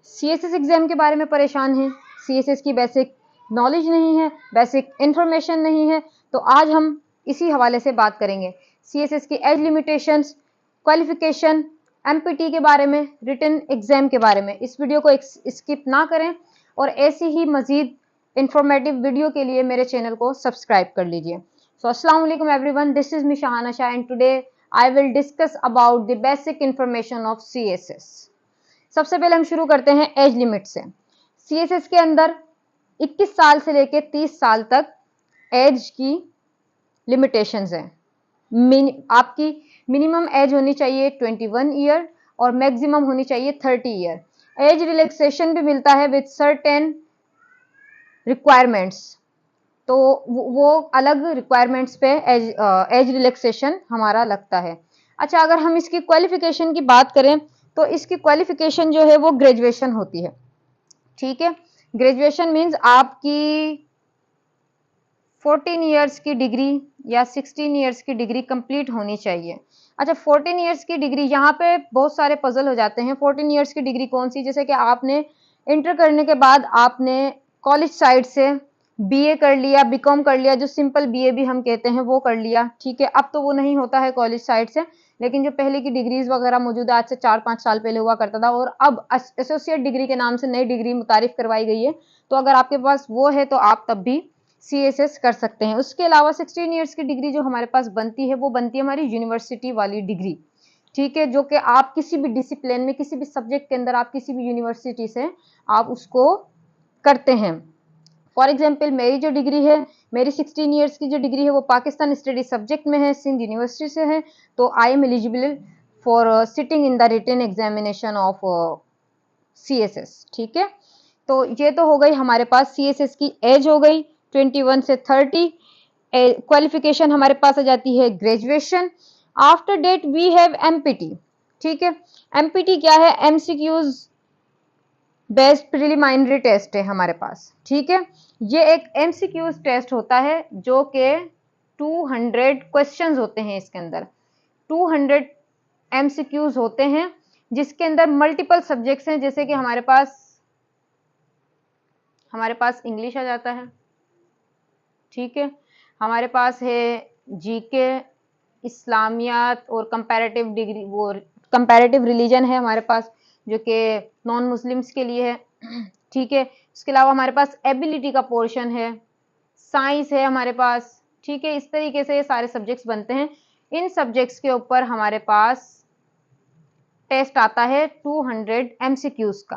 CSS exam के बारे में परेशान हैं, सीएसएस की बेसिक नॉलेज नहीं है, बेसिक इंफॉर्मेशन नहीं है, तो आज हम इसी हवाले से बात करेंगे। सीएसएस की एज लिमिटेशंस, क्वालिफिकेशन, एमपीटी के बारे में, रिटन एग्जाम के बारे में। इस वीडियो को स्किप ना करें और ऐसी ही मजीद इंफॉर्मेटिव वीडियो के लिए मेरे चैनल को सब्सक्राइब कर लीजिए। सो अस्सलाम वालेकुम everyone, this is me Shahana Shah and today I will discuss about the basic information of CSS. सबसे पहले हम शुरू करते हैं एज लिमिट से। सीएसएस के अंदर 21 साल से लेकर 30 साल तक एज की लिमिटेशंस हैं। आपकी मिनिमम एज होनी चाहिए 21 ईयर और मैक्सिमम होनी चाहिए 30 ईयर। एज रिलैक्सेशन भी मिलता है विद सर्टेन रिक्वायरमेंट्स, तो वो अलग रिक्वायरमेंट्स पे एज रिलैक्सेशन हमारा लगता है। अच्छा, अगर हम इसकी क्वालिफिकेशन की बात करें तो इसकी क्वालिफिकेशन जो है वो ग्रेजुएशन होती है। ठीक है, ग्रेजुएशन मींस आपकी 14 इयर्स की डिग्री या 16 इयर्स की डिग्री कंप्लीट होनी चाहिए। अच्छा, 14 इयर्स की डिग्री, यहाँ पे बहुत सारे पजल हो जाते हैं। 14 इयर्स की डिग्री कौन सी? जैसे कि आपने इंटर करने के बाद आपने कॉलेज साइड से बीए कर लिया, बीकॉम कर लिया, जो सिंपल बीए भी हम कहते हैं वो कर लिया। ठीक है, अब तो वो नहीं होता है कॉलेज साइड से, लेकिन जो पहले की डिग्रीज वगैरह मौजूद है, आज से 4-5 साल पहले हुआ करता था, और अब एसोसिएट डिग्री के नाम से नई डिग्री मुतारिफ करवाई गई है। तो अगर आपके पास वो है तो आप तब भी सीएसएस कर सकते हैं। उसके अलावा 16 इयर्स की डिग्री जो हमारे पास बनती है वो बनती है हमारी यूनिवर्सिटी वाली डिग्री। ठीक है, जो कि आप किसी भी डिसिप्लिन में, किसी भी सब्जेक्ट के अंदर आप किसी भी यूनिवर्सिटी से आप उसको करते हैं। फॉर एग्जाम्पल मेरी जो डिग्री है, मेरी 16 इयर्स की जो डिग्री है वो पाकिस्तान स्टडी सब्जेक्ट में है, सिंध यूनिवर्सिटी से है, तो I am eligible for sitting in the written examination of CSS. ठीक है, तो ये तो हो गई हमारे पास सीएसएस की एज हो गई 21 से 30। क्वालिफिकेशन हमारे पास आ जाती है graduation. After that we have MPT. ठीक है, एमपीटी क्या है? एमसीक्यूज बेस्ड प्रिलिमिनरी टेस्ट है हमारे पास। ठीक है, ये एक एमसीक्यूज टेस्ट होता है जो कि 200 क्वेश्चंस होते हैं। इसके अंदर 200 एमसीक्यूज होते हैं, जिसके अंदर मल्टीपल सब्जेक्ट्स हैं। जैसे कि हमारे पास इंग्लिश आ जाता है। ठीक है, हमारे पास है जीके, इस्लामियात और कंपैरेटिव डिग्री, वो कंपैरेटिव रिलीजन है हमारे पास, जो कि नॉन मुस्लिम्स के लिए है। ठीक है, इसके अलावा हमारे पास एबिलिटी का पोर्शन है, साइंस है हमारे पास। ठीक है, इस तरीके से ये सारे सब्जेक्ट्स बनते हैं। इन सब्जेक्ट्स के ऊपर हमारे पास टेस्ट आता है 200 एमसीक्यूज का।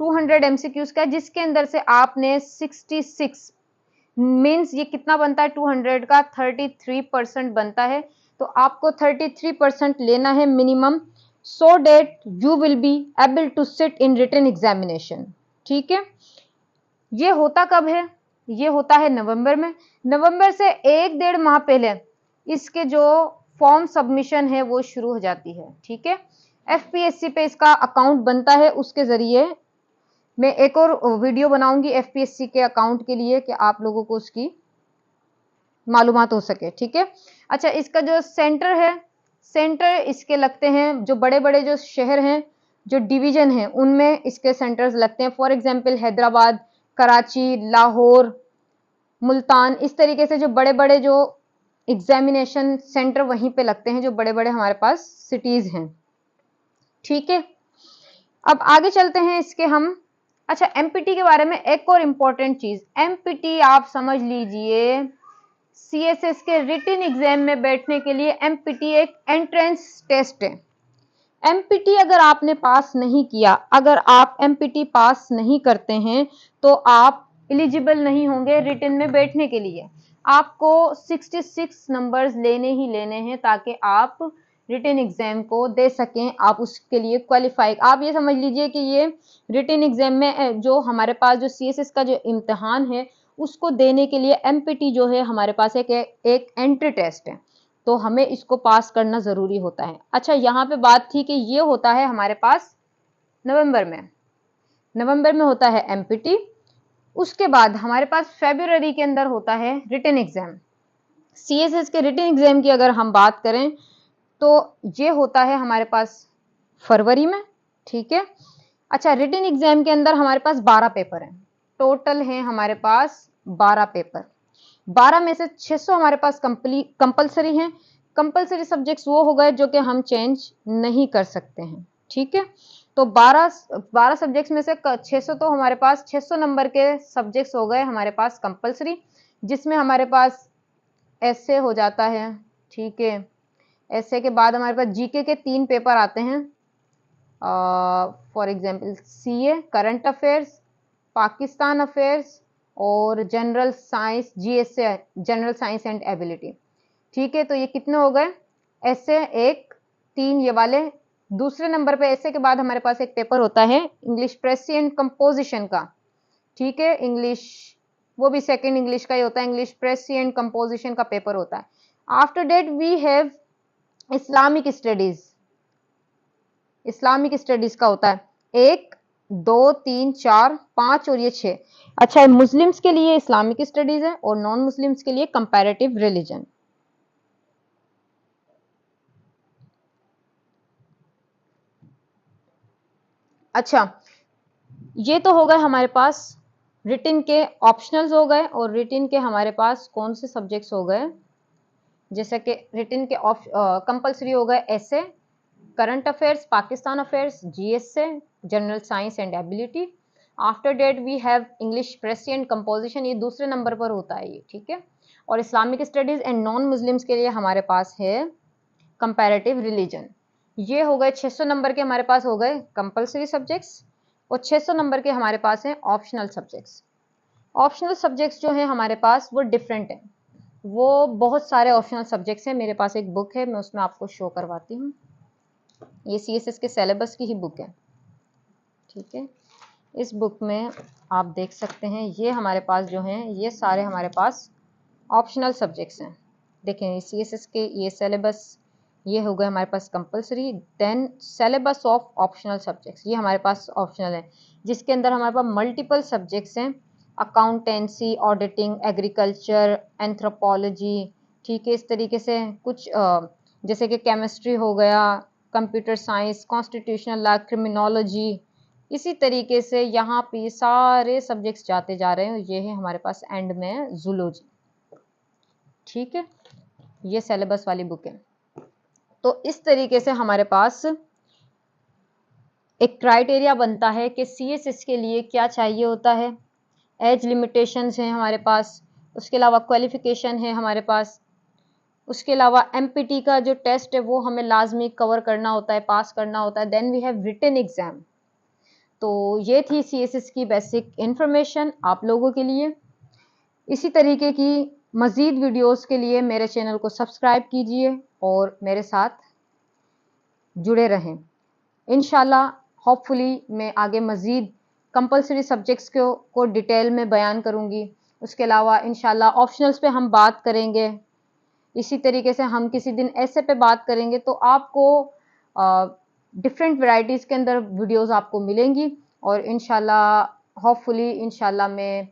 200 एमसीक्यूज का, जिसके अंदर से आपने 66 मीन्स ये कितना बनता है? 200 का 33% बनता है। तो आपको 33% लेना है minimum, so that you will be able to sit in written examination. ठीक है, ये होता कब है? ये होता है नवंबर में। नवंबर से 1-1.5 माह पहले इसके जो फॉर्म सबमिशन है वो शुरू हो जाती है। ठीक है, एफपीएससी पे इसका अकाउंट बनता है, उसके जरिए मैं एक और वीडियो बनाऊंगी एफपीएससी के अकाउंट के लिए कि आप लोगों को उसकी मालूमात हो सके। ठीक है, अच्छा, इसका जो सेंटर है, सेंटर इसके लगते हैं जो बड़े बड़े जो शहर हैं, जो डिवीजन हैं, उनमें इसके सेंटर्स लगते हैं। फॉर एग्जांपल हैदराबाद, कराची, लाहौर, मुल्तान, इस तरीके से जो बड़े बड़े जो एग्जामिनेशन सेंटर वहीं पे लगते हैं, जो बड़े बड़े हमारे पास सिटीज हैं। ठीक है, अब आगे चलते हैं इसके हम। अच्छा, एमपीटी के बारे में एक और इम्पोर्टेंट चीज, एमपीटी आप समझ लीजिए, सीएसएस के रिटन एग्जाम में बैठने के लिए एमपीटी एक एंट्रेंस टेस्ट है। एमपीटी अगर आपने पास नहीं किया, अगर आप एमपीटी पास नहीं करते हैं, तो आप एलिजिबल नहीं होंगे रिटन में बैठने के लिए। आपको 66 नंबर्स लेने ही लेने हैं ताकि आप रिटन एग्जाम को दे सकें, आप उसके लिए क्वालिफाई। आप ये समझ लीजिए कि ये रिटन एग्जाम में जो हमारे पास जो सीएसएस का जो इम्तिहान है उसको देने के लिए एमपीटी जो है हमारे पास एक एंट्री टेस्ट है, तो हमें इसको पास करना जरूरी होता है। अच्छा, यहाँ पे बात थी कि ये होता है हमारे पास नवंबर में होता है एमपीटी। उसके बाद हमारे पास फरवरी के अंदर होता है रिटन एग्जाम। सीएसएस के रिटन एग्जाम की अगर हम बात करें तो ये होता है हमारे पास फरवरी में। ठीक है, अच्छा, रिटन एग्जाम के अंदर हमारे पास 12 पेपर हैं, टोटल हैं हमारे पास 12 पेपर। 12 में से 600 हमारे पास कंपलसरी हैं। कंपलसरी सब्जेक्ट्स वो हो गए जो कि हम चेंज नहीं कर सकते हैं, ठीक है। तो 12 सब्जेक्ट्स में से 600 तो हमारे पास 600 नंबर के सब्जेक्ट्स हो गए हमारे पास कंपलसरी, जिसमें हमारे पास ऐसे हो जाता है, ठीक है। ऐसे के बाद हमारे पास जीके के 3 पेपर आते हैं, for example CA, current affairs, Pakistan affairs और general science, GSA, general science and ability, ठीक है। तो ये कितने हो गए ऐसे, 1 3 ये वाले। दूसरे नंबर पे ऐसे के बाद हमारे पास एक पेपर होता है इंग्लिश प्रेसी एंड कंपोजिशन का, ठीक है। इंग्लिश, वो भी सेकंड इंग्लिश का ही होता है, इंग्लिश प्रेसी एंड कंपोजिशन का पेपर होता है। After that we have Islamic studies, Islamic studies का होता है 1 2 3 4 5 और ये 6। अच्छा, मुस्लिम्स के लिए इस्लामिक स्टडीज है और नॉन मुस्लिम्स के लिए कंपैरेटिव रिलीजन। अच्छा, ये तो हो गए हमारे पास रिटन के ऑप्शनल्स हो गए, और रिटन के हमारे पास कौन से सब्जेक्ट्स हो गए, जैसे कि रिटन के कंपलसरी हो गए ऐसे, current affairs, Pakistan affairs, GSA, general science and ability. After that we have English precis and composition, ये दूसरे नंबर पर होता है ये, ठीक है। और Islamic studies and non Muslims के लिए हमारे पास है कंपैरेटिव रिलीजन। ये हो गए 600 नंबर के हमारे पास हो गए कंपलसरी सब्जेक्ट्स, और 600 नंबर के हमारे पास हैं ऑप्शनल सब्जेक्ट्स। ऑप्शनल सब्जेक्ट्स जो हैं हमारे पास वो डिफरेंट हैं, वो बहुत सारे ऑप्शनल सब्जेक्ट्स हैं। मेरे पास एक बुक है, मैं उसमें आपको शो करवाती हूँ। ये सीएसएस के सिलेबस की ही बुक है, ठीक है। इस बुक में आप देख सकते हैं, ये हमारे पास जो हैं ये सारे हमारे पास ऑप्शनल सब्जेक्ट्स हैं। देखें, सीएसएस के ये सिलेबस, ये हो गए हमारे पास compulsory, then syllabus of optional subjects, ये हमारे पास ऑप्शनल है, जिसके अंदर हमारे पास मल्टीपल सब्जेक्ट्स हैं, अकाउंटेंसी, ऑडिटिंग, एग्रीकल्चर, एंथ्रोपोलॉजी, ठीक है। इस तरीके से कुछ जैसे कि केमिस्ट्री हो गया, computer science, constitutional law, criminology, इसी तरीके से यहाँ पे सारे सब्जेक्ट्स जाते जा रहे हैं। ये है हमारे पास एंड में जूलॉजी, ठीक है। ये सिलेबस वाली बुक है। तो इस तरीके से हमारे पास एक क्राइटेरिया बनता है कि सीएसएस के लिए क्या चाहिए होता है। एज लिमिटेशंस हैं हमारे पास, उसके अलावा क्वालिफिकेशन है हमारे पास, उसके अलावा एमपीटी का जो टेस्ट है वो हमें लाजमी कवर करना होता है, पास करना होता है। Then we have written exam. तो ये थी सीएसएस की बेसिक इंफॉर्मेशन आप लोगों के लिए। इसी तरीके की मज़ीद वीडियोस के लिए मेरे चैनल को सब्सक्राइब कीजिए और मेरे साथ जुड़े रहें। इंशाल्लाह होपफुली मैं आगे मज़ीद कंपलसरी सब्जेक्ट्स को डिटेल में बयान करूँगी। उसके अलावा इंशाल्लाह ऑप्शनल्स पे हम बात करेंगे। इसी तरीके से हम किसी दिन ऐसे पे बात करेंगे, तो आपको डिफरेंट वैरायटीज़ के अंदर वीडियोस आपको मिलेंगी, और इंशाल्लाह होपफुली इंशाल्लाह मैं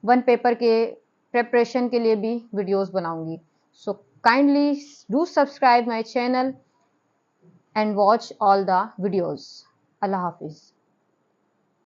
वन पेपर के प्रिपरेशन के लिए भी वीडियोस बनाऊंगी। So kindly do subscribe my channel and watch all the videos. Allah Hafiz.